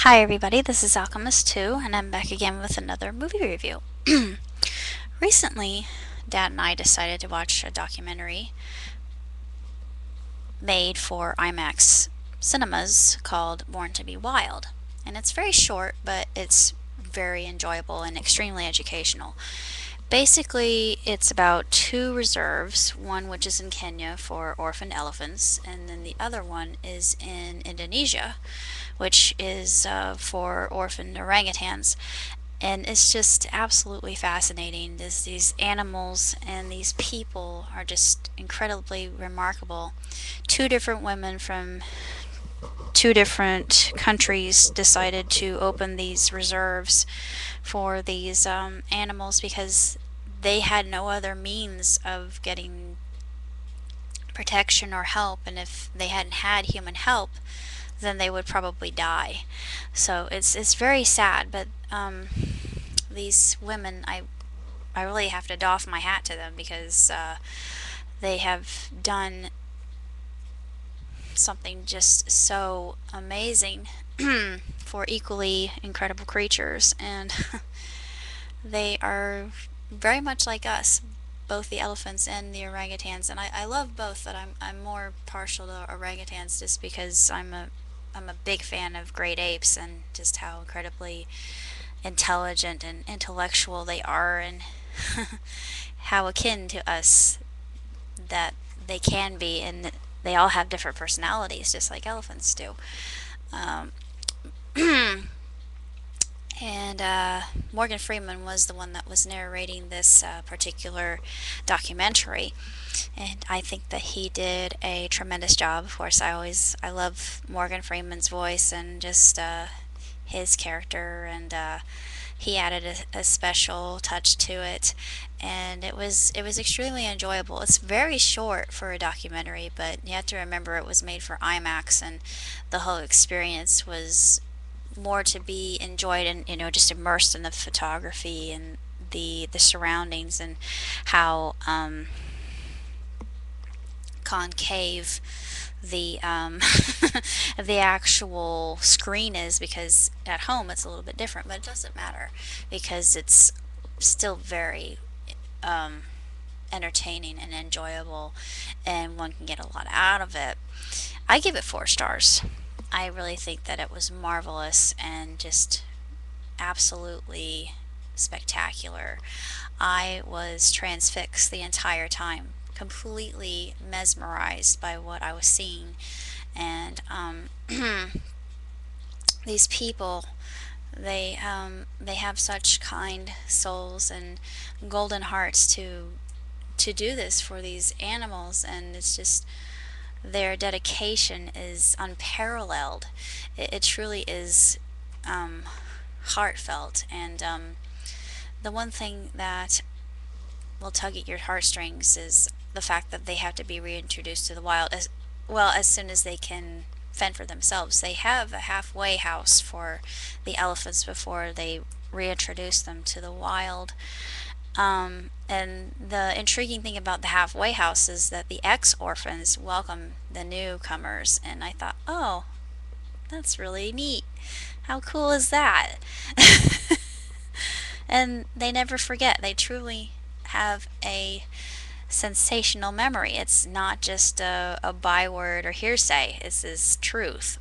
Hi everybody, this is Alchemist2 and I'm back again with another movie review. Recently, Dad and I decided to watch a documentary made for IMAX cinemas called Born to be Wild. And it's very short, but it's very enjoyable and extremely educational. Basically, it's about two reserves, one which is in Kenya for orphan elephants, and then the other one is in Indonesia, which is for orphan orangutans. And it's just absolutely fascinating. These animals and these people are just incredibly remarkable. Two different women from two different countries decided to open these reserves for these animals because they had no other means of getting protection or help, and if they hadn't had human help, then they would probably die. So it's very sad, but these women, I really have to doff my hat to them because they have done something just so amazing for equally incredible creatures, and they are very much like us, both the elephants and the orangutans. And I love both, but I'm more partial to orangutans just because I'm a big fan of great apes and just how incredibly intelligent and intellectual they are, and how akin to us that they can be, and they all have different personalities just like elephants do. Um, and Morgan Freeman was the one that was narrating this particular documentary, and I think that he did a tremendous job. Of course, I love Morgan Freeman's voice and just his character, and he added a special touch to it, and it was extremely enjoyable. It's very short for a documentary, but you have to remember it was made for IMAX, and the whole experience was more to be enjoyed and just immersed in the photography and the surroundings, and how concave the the actual screen is, because at home it's a little bit different, but it doesn't matter because it's still very um, entertaining and enjoyable, and one can get a lot out of it. I give it 4 stars. I really think that it was marvelous and just absolutely spectacular. I was transfixed the entire time, completely mesmerized by what I was seeing. And these people, they have such kind souls and golden hearts to do this for these animals, and it's just their dedication is unparalleled. It truly is heartfelt, and the one thing that will tug at your heartstrings is the fact that they have to be reintroduced to the wild as well as soon as they can fend for themselves. They have a halfway house for the elephants before they reintroduce them to the wild. And the intriguing thing about the halfway house is that the ex-orphans welcome the newcomers, and I thought, oh, that's really neat. How cool is that? And they never forget. They truly have a sensational memory. It's not just a byword or hearsay. This is truth.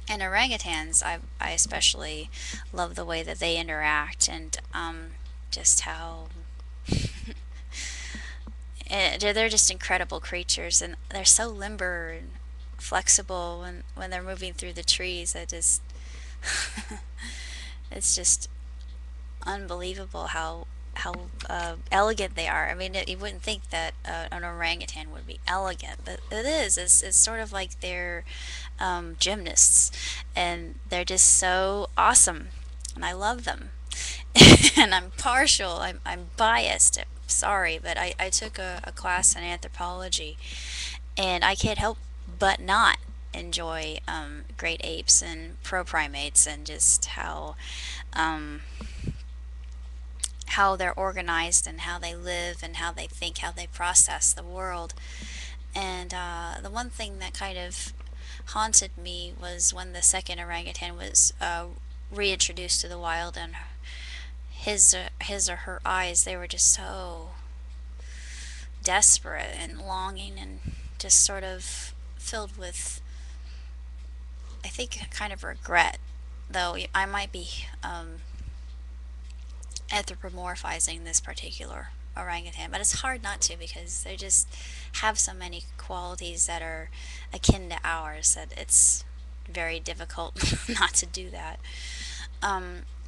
And orangutans, I especially love the way that they interact, and just how they're just incredible creatures, and they're so limber and flexible when they're moving through the trees. I just it's just unbelievable how elegant they are. I mean, you wouldn't think that an orangutan would be elegant, but it is. It's sort of like they're gymnasts, and they're just so awesome, and I love them. And I'm partial. I'm biased. Sorry, but I took a class in anthropology, and I can't help but not enjoy great apes and pro-primates, and just um, how they're organized and how they live and how they think, how they process the world. And the one thing that kind of haunted me was when the second orangutan was reintroduced to the wild, and his or her eyes, they were just so desperate and longing and just sort of filled with, I think, kind of regret. Though I might be anthropomorphizing this particular orangutan, but it's hard not to because they just have so many qualities that are akin to ours that it's very difficult not to do that.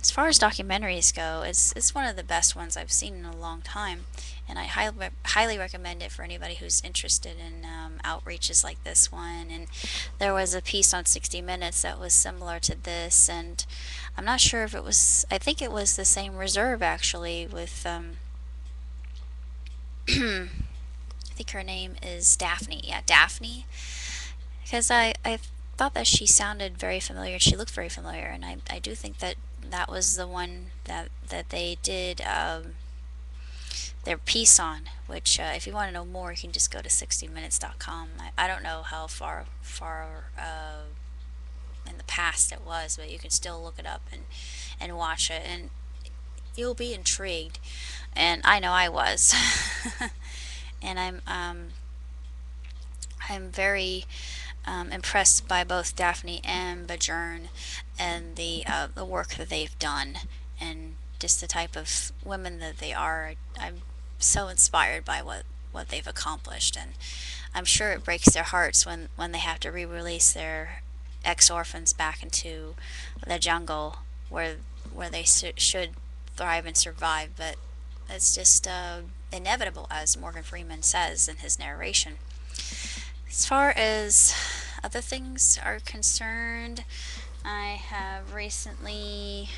As far as documentaries go, it's one of the best ones I've seen in a long time, and I highly recommend it for anybody who's interested in outreaches like this one. And there was a piece on 60 Minutes that was similar to this, and I'm not sure if it was. I think it was the same reserve actually. With I think her name is Daphne. Yeah, Daphne, because I thought that she sounded very familiar. She looked very familiar, and I do think that that was the one that they did their piece on. Which, if you want to know more, you can just go to 60minutes.com. I don't know how far in the past it was, but you can still look it up and watch it, and you'll be intrigued. And I know I was, and I'm very impressed by both Daphne and Bajern and the work that they've done, and just the type of women that they are. I'm so inspired by what they've accomplished, and I'm sure it breaks their hearts when they have to re-release their ex-orphans back into the jungle where they should thrive and survive. But it's just inevitable, as Morgan Freeman says in his narration. As far as other things are concerned, I have recently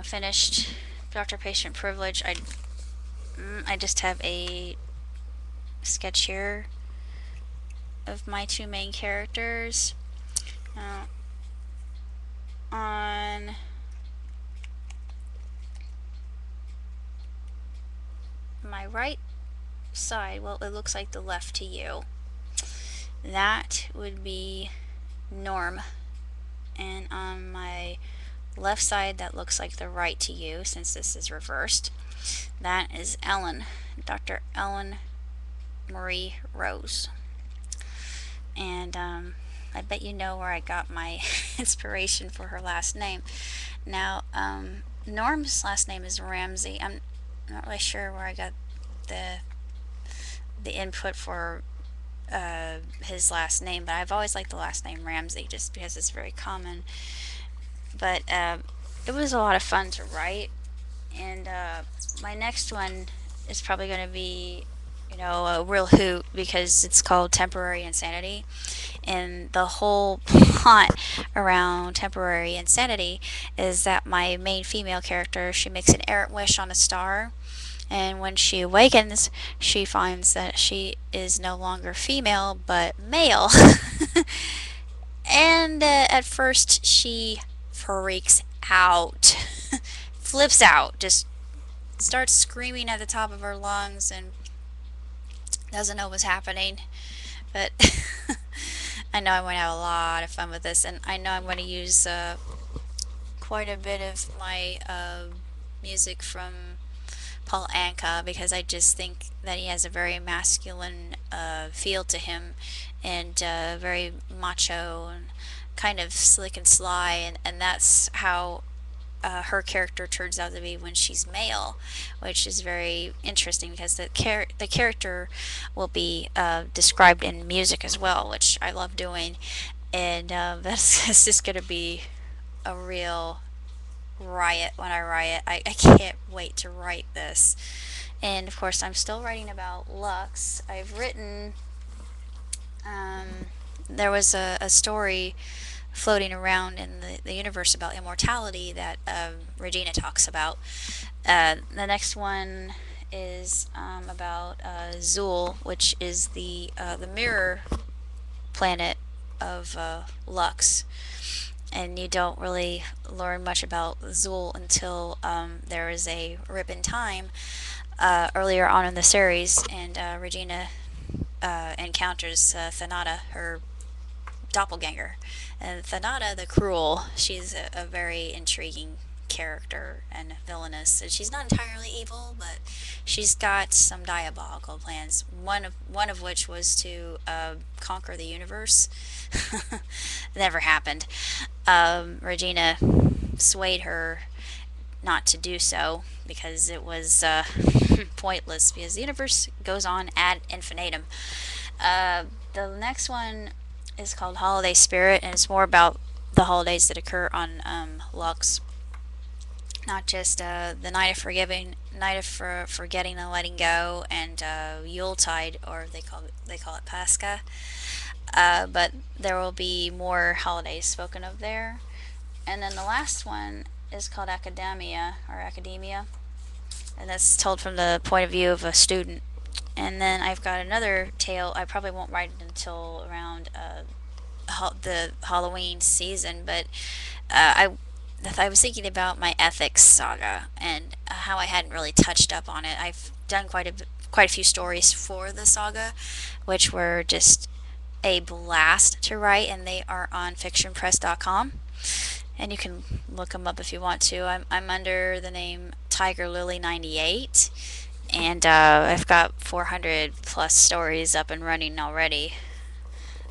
finished Doctor-Patient Privilege. I just have a sketch here of my two main characters. On my right side, well, it looks like the left to you. That would be Norm. And on my left side, that looks like the right to you, since this is reversed. That is Ellen, Dr. Ellen Marie Rose. And I bet you know where I got my inspiration for her last name. Now, Norm's last name is Ramsey. I'm not really sure where I got the input for his last name, but I've always liked the last name Ramsey just because it's very common. But it was a lot of fun to write, and my next one is probably going to be, a real hoot because it's called Temporary Insanity. And the whole plot around temporary insanity is that my main female character, she makes an errant wish on a star, and when she awakens, she finds that she is no longer female but male. And at first she freaks out, flips out, just starts screaming at the top of her lungs and doesn't know what's happening. But I know I'm going to have a lot of fun with this, and I know I'm going to use quite a bit of my music from Paul Anka, because I just think that he has a very masculine feel to him, and very macho and kind of slick and sly, and that's how her character turns out to be when she's male, which is very interesting because the character will be described in music as well, which I love doing, and that's just going to be a real riot when I write it. I can't wait to write this. And of course, I'm still writing about Lux. I've written, there was a story floating around in the universe about immortality that Regina talks about. The next one is about Zool, which is the mirror planet of Lux. And you don't really learn much about Zool until there is a rip in time earlier on in the series, and Regina encounters Thanata, her doppelganger. And Thanata the Cruel, she's a very intriguing character and villainous. And she's not entirely evil, but she's got some diabolical plans. One of which was to conquer the universe. Never happened. Regina swayed her not to do so because it was pointless because the universe goes on ad infinitum. The next one is called Holiday Spirit, and it's more about the holidays that occur on Lux, not just the night of forgiving, night of forgetting and letting go, and Yuletide, or they call it Pascha. But there will be more holidays spoken of there. And then the last one is called Academia, and that's told from the point of view of a student. And then I've got another tale. I probably won't write it until around the Halloween season, but I was thinking about my ethics saga and how I hadn't really touched up on it. I've done quite a few stories for the saga, which were just a blast to write, and they are on fictionpress.com. And you can look them up if you want to. I'm under the name Tiger Lily 98, and I've got 400 plus stories up and running already.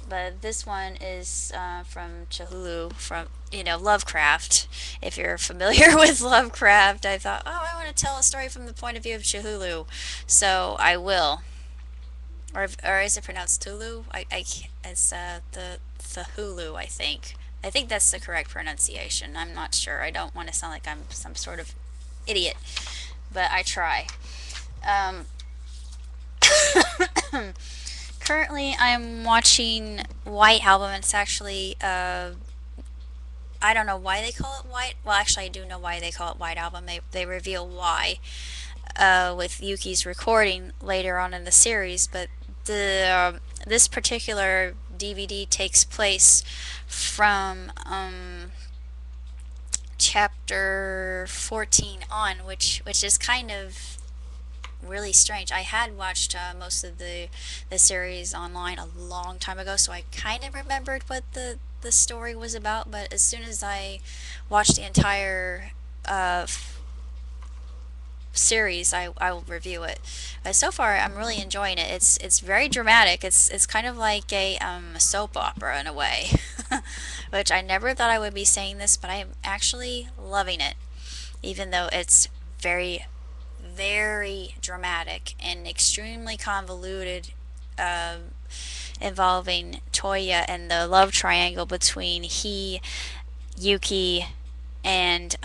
But this one is from Cthulhu, from Lovecraft. If you're familiar with Lovecraft, I thought, oh, I want to tell a story from the point of view of Cthulhu, so I will. Or is it pronounced Tulu? It's the Hulu, I think. I think that's the correct pronunciation. I'm not sure. I don't want to sound like I'm some sort of idiot, but I try. Um, Currently, I'm watching White Album. It's actually, I don't know why they call it White. Well, actually, I do know why they call it White Album. They reveal why with Yuki's recording later on in the series, but this particular DVD takes place from chapter 14 on, which is kind of really strange. I had watched most of the series online a long time ago, so I kind of remembered what the story was about. But as soon as I watched the entire series, I will review it. But so far, I'm really enjoying it. It's very dramatic. It's kind of like a soap opera in a way, which I never thought I would be saying this, but I am actually loving it, even though it's very very dramatic and extremely convoluted, um, involving Toya and the love triangle between Yuki, and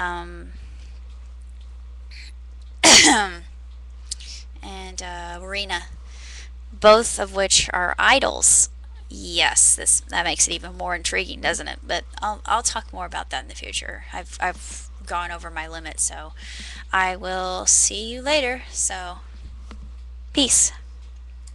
Marina, both of which are idols. Yes, this that makes it even more intriguing, doesn't it? But I'll talk more about that in the future. I've gone over my limit, so I will see you later. So, peace.